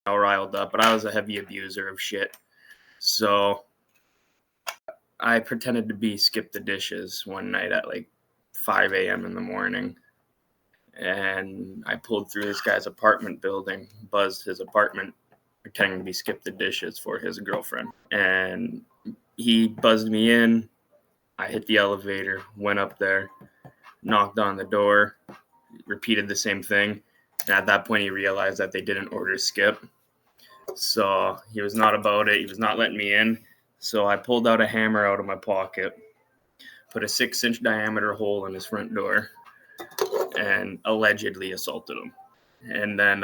all riled up, but I was a heavy abuser of shit. So I pretended to be Skip the Dishes one night at like 5 a.m. in the morning. And I pulled through this guy's apartment building, buzzed his apartment, pretending to be Skip the Dishes for his girlfriend. And he buzzed me in. I hit the elevator, went up there, knocked on the door, repeated the same thing. And at that point, he realized that they didn't order Skip. So he was not about it. He was not letting me in. So I pulled out a hammer out of my pocket, put a 6-inch diameter hole in his front door, and allegedly assaulted him. And then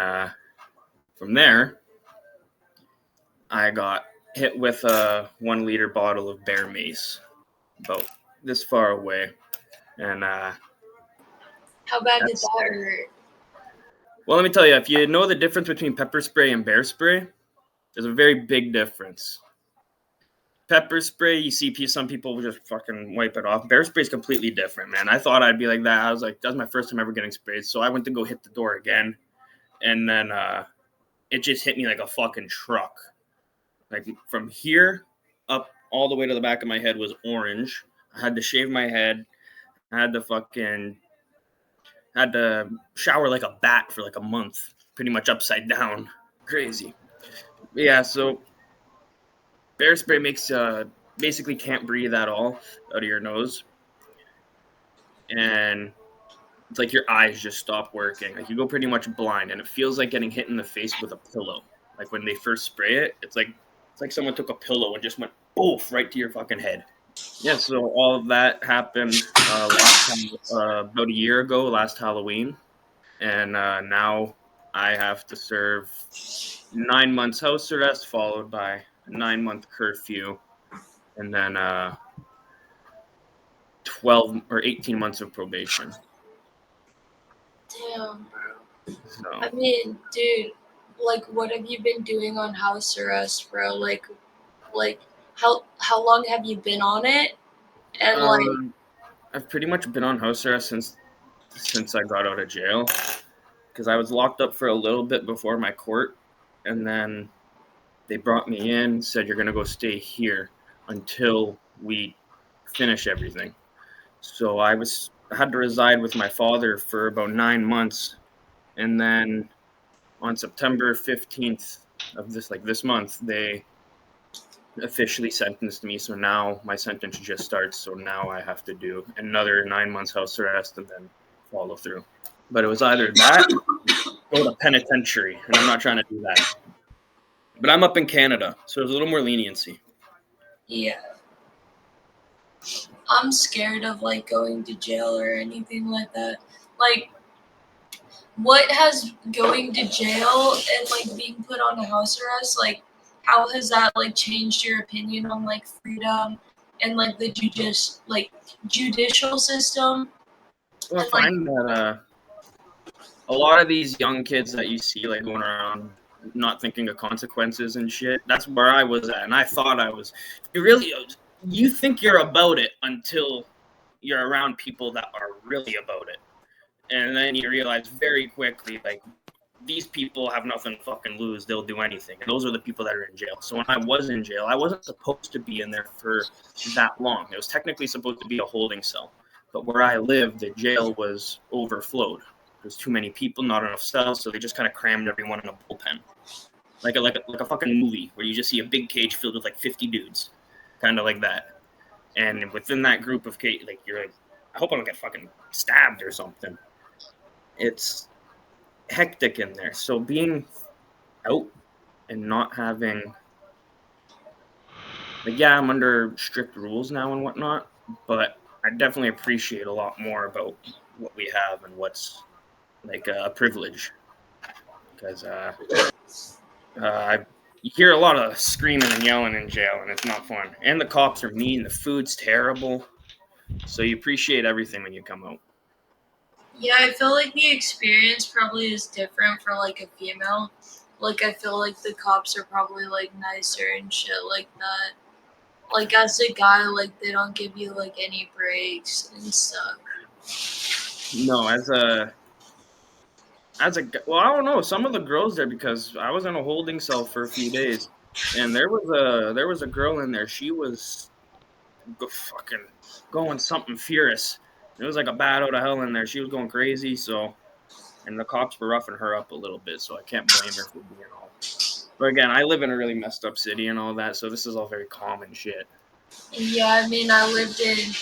from there, I got hit with a 1-liter bottle of bear mace about this far away. And how bad did that hurt? Well, let me tell you, if you know the difference between pepper spray and bear spray, there's a very big difference. Pepper spray, you see some people just fucking wipe it off. Bear spray is completely different, man. I thought I'd be like that. I was like, that's my first time ever getting sprayed. So I went to go hit the door again. And then it just hit me like a fucking truck. Like from here up all the way to the back of my head was orange. I had to shave my head. I had to shower like a bat for like a month, pretty much upside down. Crazy. Yeah, so bear spray makes basically can't breathe at all out of your nose. And it's like your eyes just stop working. Like you go pretty much blind, and it feels like getting hit in the face with a pillow. Like when they first spray it, it's like someone took a pillow and just went boof right to your fucking head. Yeah, so all of that happened last time, about a year ago, last Halloween. And now I have to serve 9 months house arrest followed by a 9-month curfew, and then 12 or 18 months of probation. Damn, bro. So, I mean, dude, like, what have you been doing on house arrest, bro? Like, how long have you been on it? And I've pretty much been on house arrest since I got out of jail, because I was locked up for a little bit before my court, and then they brought me in, said you're gonna go stay here until we finish everything. So I had to reside with my father for about 9 months, and then on September 15th of this month, they officially sentenced me. So now my sentence just starts. So now I have to do another 9 months house arrest and then follow through. But it was either that or go to penitentiary, and I'm not trying to do that. But I'm up in Canada, so there's a little more leniency. Yeah. I'm scared of like going to jail or anything like that. Like, what has going to jail and like being put on a house arrest, like, how has that like changed your opinion on like freedom and like the judicial system? Well, I find that a lot of these young kids that you see like going around not thinking of consequences and shit, that's where I was at. And I thought I was. You think you're about it until you're around people that are really about it. And then you realize very quickly, like, these people have nothing to fucking lose. They'll do anything. And those are the people that are in jail. So when I was in jail, I wasn't supposed to be in there for that long. It was technically supposed to be a holding cell. But where I lived, the jail was overflowed. There's too many people, not enough cells, so they just kind of crammed everyone in a bullpen. Like a fucking movie where you just see a big cage filled with like 50 dudes. Kind of like that. And within that group of cage, like, you're like, I hope I don't get fucking stabbed or something. It's hectic in there. So being out and not having, like, yeah, I'm under strict rules now and whatnot, but I definitely appreciate a lot more about what we have and what's like a privilege. Because you hear a lot of screaming and yelling in jail, and it's not fun. And the cops are mean. The food's terrible. So you appreciate everything when you come out. Yeah, I feel like the experience probably is different for like a female. Like, I feel like the cops are probably like nicer and shit like that. Like, as a guy, like, they don't give you like any breaks and stuff. No, as I don't know. Some of the girls there, because I was in a holding cell for a few days, and there was a girl in there. She was fucking going something furious. It was like a bat out of hell in there. She was going crazy. So, and the cops were roughing her up a little bit. So I can't blame her for being all. But again, I live in a really messed up city and all that, so this is all very common shit. Yeah, I mean, I lived in,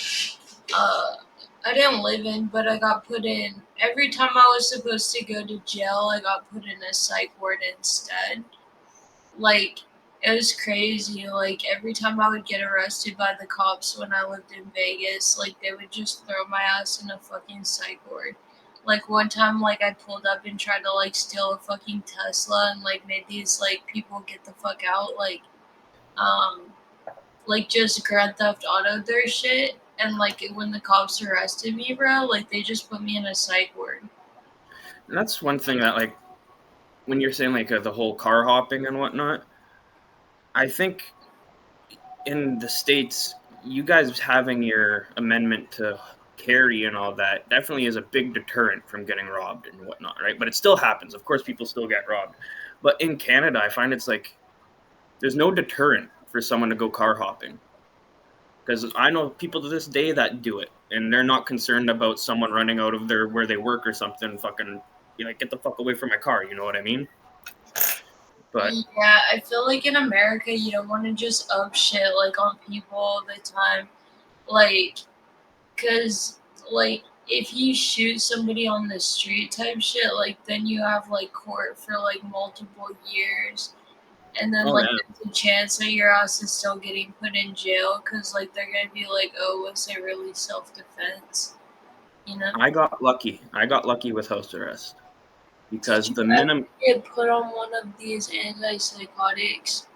I didn't live in, but I got put in, every time I was supposed to go to jail, I got put in a psych ward instead. Like, it was crazy. Like, every time I would get arrested by the cops when I lived in Vegas, like, they would just throw my ass in a fucking psych ward. Like, one time, like, I pulled up and tried to, like, steal a fucking Tesla and, like, made these, like, people get the fuck out. Like, just Grand Theft Auto their shit. And, like, when the cops arrested me, bro, like, they just put me in a psych ward. And that's one thing that, like, when you're saying, like, the whole car hopping and whatnot, I think in the States, you guys having your amendment to carry and all that definitely is a big deterrent from getting robbed and whatnot, right? But it still happens. Of course, people still get robbed. But in Canada, I find it's like there's no deterrent for someone to go car hopping. Because I know people to this day that do it, and they're not concerned about someone running out of their where they work or something. Fucking, get the fuck away from my car. You know what I mean? But Yeah, I feel like in America, you don't want to just up shit, like, on people all the time. Like, because, like, if you shoot somebody on the street type shit, like, then you have, like, court for, like, multiple years. And then, oh like, yeah, there's a chance that your ass is still getting put in jail because, like, they're going to be like, oh, was it really self defense? You know? I got lucky. I got lucky with house arrest Did because you the ever minimum. get put on one of these antipsychotics?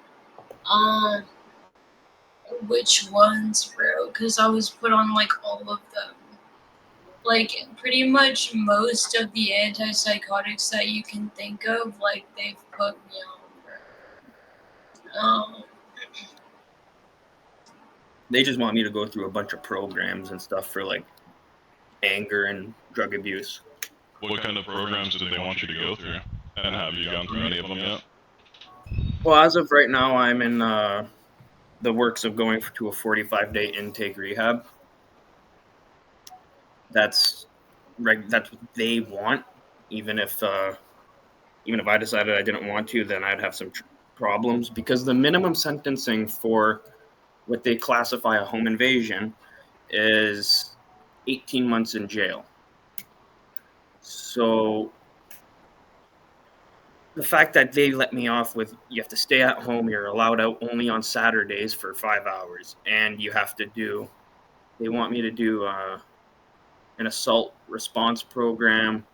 Um, which ones, bro? Because I was put on, like, all of them. Like, pretty much most of the antipsychotics that you can think of, like, they've put me on, bro. They just want me to go through a bunch of programs and stuff for like anger and drug abuse. What kind of programs did they want you to go through? And have you gone through any of them yet? Well, as of right now, I'm in the works of going to a 45-day intake rehab. That's right. That's what they want. Even if I decided I didn't want to, then I'd have some problems because the minimum sentencing for what they classify a home invasion is 18 months in jail. So the fact that they let me off with you have to stay at home, you're allowed out only on Saturdays for 5 hours, and they want me to do an assault response program,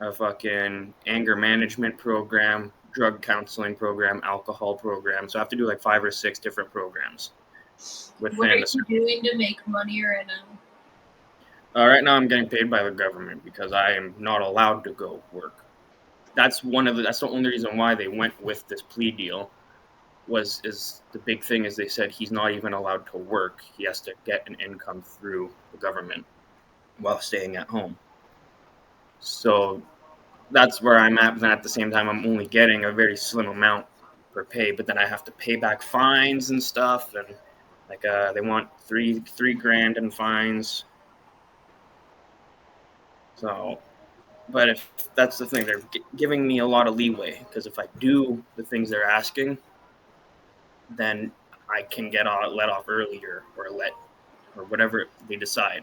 a fucking anger management program, drug counseling program, alcohol program. So I have to do like 5 or 6 different programs What are within a. you doing to make money right now? Right now, I'm getting paid by the government because I am not allowed to go work. That's the only reason why they went with this plea deal. Is the big thing is they said he's not even allowed to work. He has to get an income through the government while staying at home. So that's where I'm at. But at the same time, I'm only getting a very slim amount per pay. But then I have to pay back fines and stuff, and like they want three grand in fines. So, but if that's the thing, they're giving me a lot of leeway because if I do the things they're asking, then I can get let off earlier or whatever they decide.